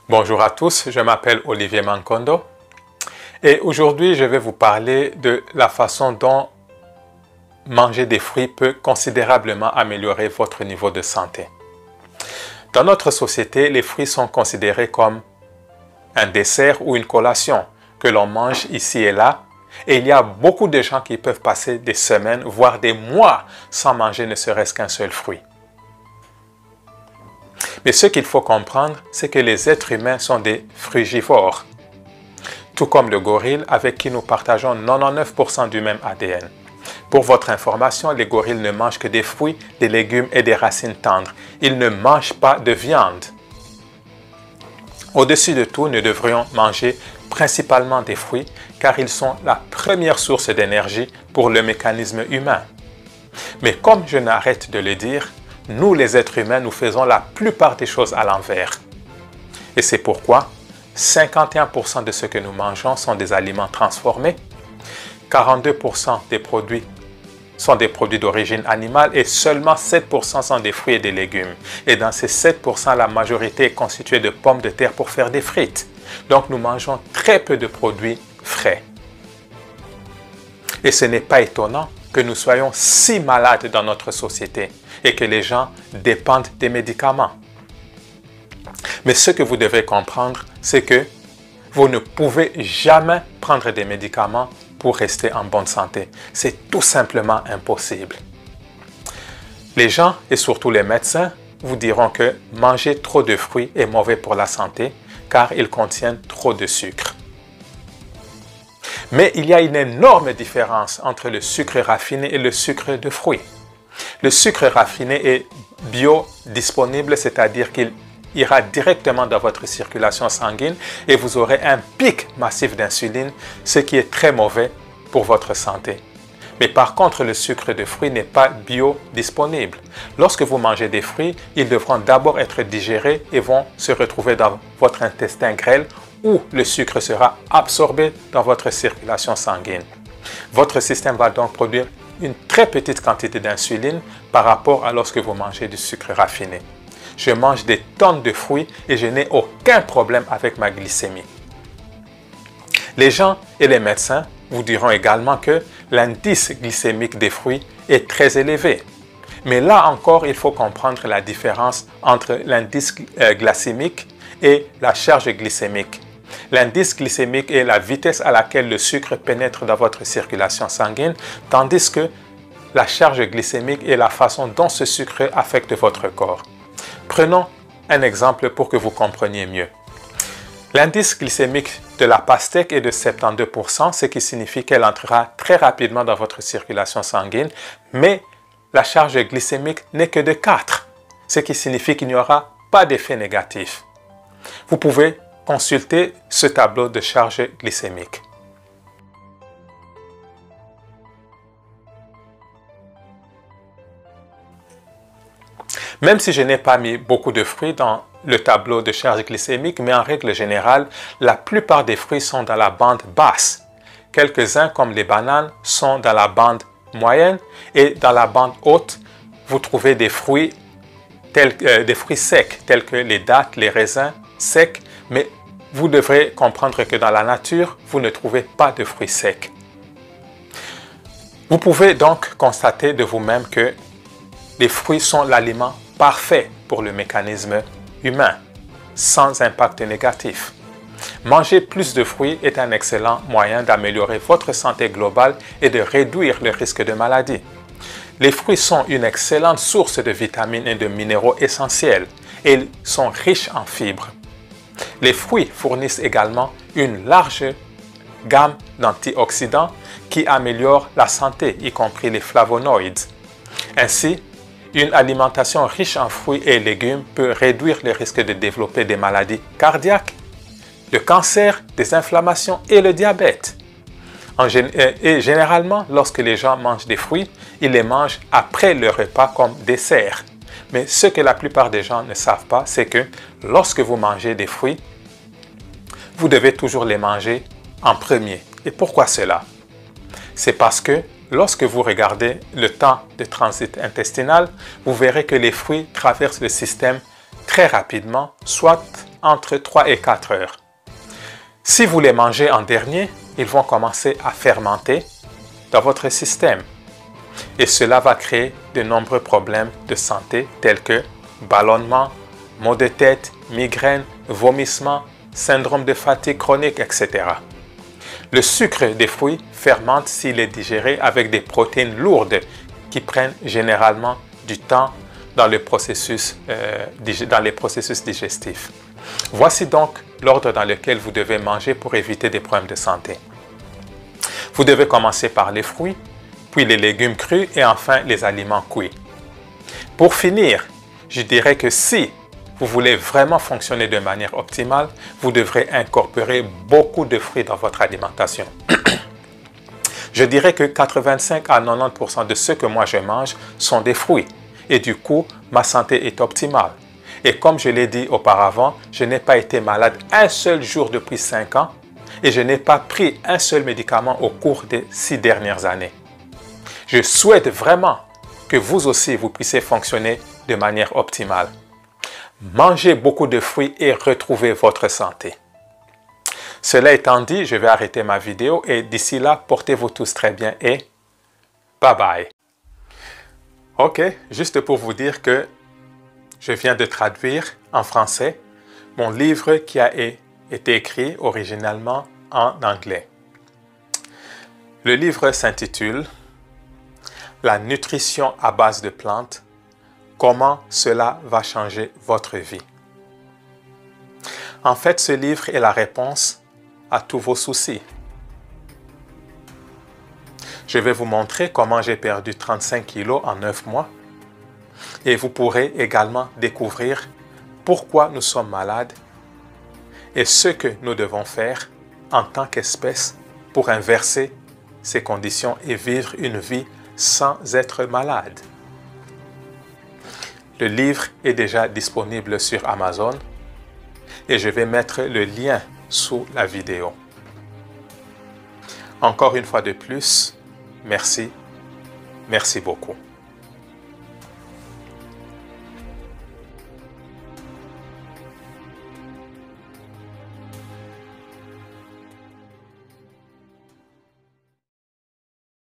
Bonjour à tous, je m'appelle Olivier Mankondo et aujourd'hui je vais vous parler de la façon dont manger des fruits peut considérablement améliorer votre niveau de santé. Dans notre société, les fruits sont considérés comme un dessert ou une collation que l'on mange ici et là, et il y a beaucoup de gens qui peuvent passer des semaines, voire des mois sans manger ne serait-ce qu'un seul fruit. Mais ce qu'il faut comprendre, c'est que les êtres humains sont des frugivores, tout comme le gorille avec qui nous partageons 99% du même ADN. Pour votre information, les gorilles ne mangent que des fruits, des légumes et des racines tendres. Ils ne mangent pas de viande. Au-dessus de tout, nous devrions manger principalement des fruits car ils sont la première source d'énergie pour le mécanisme humain. Mais comme je n'arrête de le dire, nous les êtres humains, nous faisons la plupart des choses à l'envers. Et c'est pourquoi 51% de ce que nous mangeons sont des aliments transformés, 42% des produits sont des produits d'origine animale et seulement 7% sont des fruits et des légumes. Et dans ces 7%, la majorité est constituée de pommes de terre pour faire des frites. Donc nous mangeons très peu de produits frais. Et ce n'est pas étonnant que nous soyons si malades dans notre société et que les gens dépendent des médicaments. Mais ce que vous devez comprendre, c'est que vous ne pouvez jamais prendre des médicaments pour rester en bonne santé. C'est tout simplement impossible. Les gens, et surtout les médecins, vous diront que manger trop de fruits est mauvais pour la santé car ils contiennent trop de sucre. Mais il y a une énorme différence entre le sucre raffiné et le sucre de fruits. Le sucre raffiné est biodisponible, c'est-à-dire qu'il ira directement dans votre circulation sanguine et vous aurez un pic massif d'insuline, ce qui est très mauvais pour votre santé. Mais par contre, le sucre de fruits n'est pas biodisponible. Lorsque vous mangez des fruits, ils devront d'abord être digérés et vont se retrouver dans votre intestin grêle où le sucre sera absorbé dans votre circulation sanguine. Votre système va donc produire une très petite quantité d'insuline par rapport à lorsque vous mangez du sucre raffiné. Je mange des tonnes de fruits et je n'ai aucun problème avec ma glycémie. Les gens et les médecins vous diront également que l'indice glycémique des fruits est très élevé. Mais là encore, il faut comprendre la différence entre l'indice glycémique et la charge glycémique. L'indice glycémique est la vitesse à laquelle le sucre pénètre dans votre circulation sanguine, tandis que la charge glycémique est la façon dont ce sucre affecte votre corps. Prenons un exemple pour que vous compreniez mieux. L'indice glycémique de la pastèque est de 72%, ce qui signifie qu'elle entrera très rapidement dans votre circulation sanguine, mais la charge glycémique n'est que de 4, ce qui signifie qu'il n'y aura pas d'effet négatif. Vous pouvez consulter ce tableau de charge glycémique. Même si je n'ai pas mis beaucoup de fruits dans le tableau de charge glycémique, mais en règle générale, la plupart des fruits sont dans la bande basse. Quelques-uns, comme les bananes, sont dans la bande moyenne et dans la bande haute, vous trouvez des fruits secs, tels que les dattes, les raisins secs, mais vous devrez comprendre que dans la nature, vous ne trouvez pas de fruits secs. Vous pouvez donc constater de vous-même que les fruits sont l'aliment parfait pour le mécanisme humain, sans impact négatif. Manger plus de fruits est un excellent moyen d'améliorer votre santé globale et de réduire le risque de maladie. Les fruits sont une excellente source de vitamines et de minéraux essentiels et ils sont riches en fibres. Les fruits fournissent également une large gamme d'antioxydants qui améliorent la santé, y compris les flavonoïdes. Ainsi, une alimentation riche en fruits et légumes peut réduire le risque de développer des maladies cardiaques, le cancer, des inflammations et le diabète. Et généralement, lorsque les gens mangent des fruits, ils les mangent après le repas comme dessert. Mais ce que la plupart des gens ne savent pas, c'est que lorsque vous mangez des fruits, vous devez toujours les manger en premier. Et pourquoi cela? C'est parce que lorsque vous regardez le temps de transit intestinal, vous verrez que les fruits traversent le système très rapidement, soit entre 3 et 4 heures. Si vous les mangez en dernier, ils vont commencer à fermenter dans votre système. Et cela va créer de nombreux problèmes de santé tels que ballonnement, maux de tête, migraines, vomissements, syndrome de fatigue chronique, etc. Le sucre des fruits fermente s'il est digéré avec des protéines lourdes qui prennent généralement du temps dans les processus digestifs. Voici donc l'ordre dans lequel vous devez manger pour éviter des problèmes de santé. Vous devez commencer par les fruits, puis les légumes crus et enfin les aliments cuits. Pour finir, je dirais que si vous voulez vraiment fonctionner de manière optimale, vous devrez incorporer beaucoup de fruits dans votre alimentation. Je dirais que 85 à 90% de ce que moi je mange sont des fruits et du coup, ma santé est optimale. Et comme je l'ai dit auparavant, je n'ai pas été malade un seul jour depuis 5 ans et je n'ai pas pris un seul médicament au cours des 6 dernières années. Je souhaite vraiment que vous aussi, vous puissiez fonctionner de manière optimale. Mangez beaucoup de fruits et retrouvez votre santé. Cela étant dit, je vais arrêter ma vidéo et d'ici là, portez-vous tous très bien et bye bye. Ok, juste pour vous dire que je viens de traduire en français mon livre qui a été écrit originalement en anglais. Le livre s'intitule « La nutrition à base de plantes, comment cela va changer votre vie ». En fait, ce livre est la réponse à tous vos soucis. Je vais vous montrer comment j'ai perdu 35 kilos en 9 mois et vous pourrez également découvrir pourquoi nous sommes malades et ce que nous devons faire en tant qu'espèce pour inverser ces conditions et vivre une vie sans être malade. Le livre est déjà disponible sur Amazon et je vais mettre le lien sous la vidéo. Encore une fois de plus, merci beaucoup.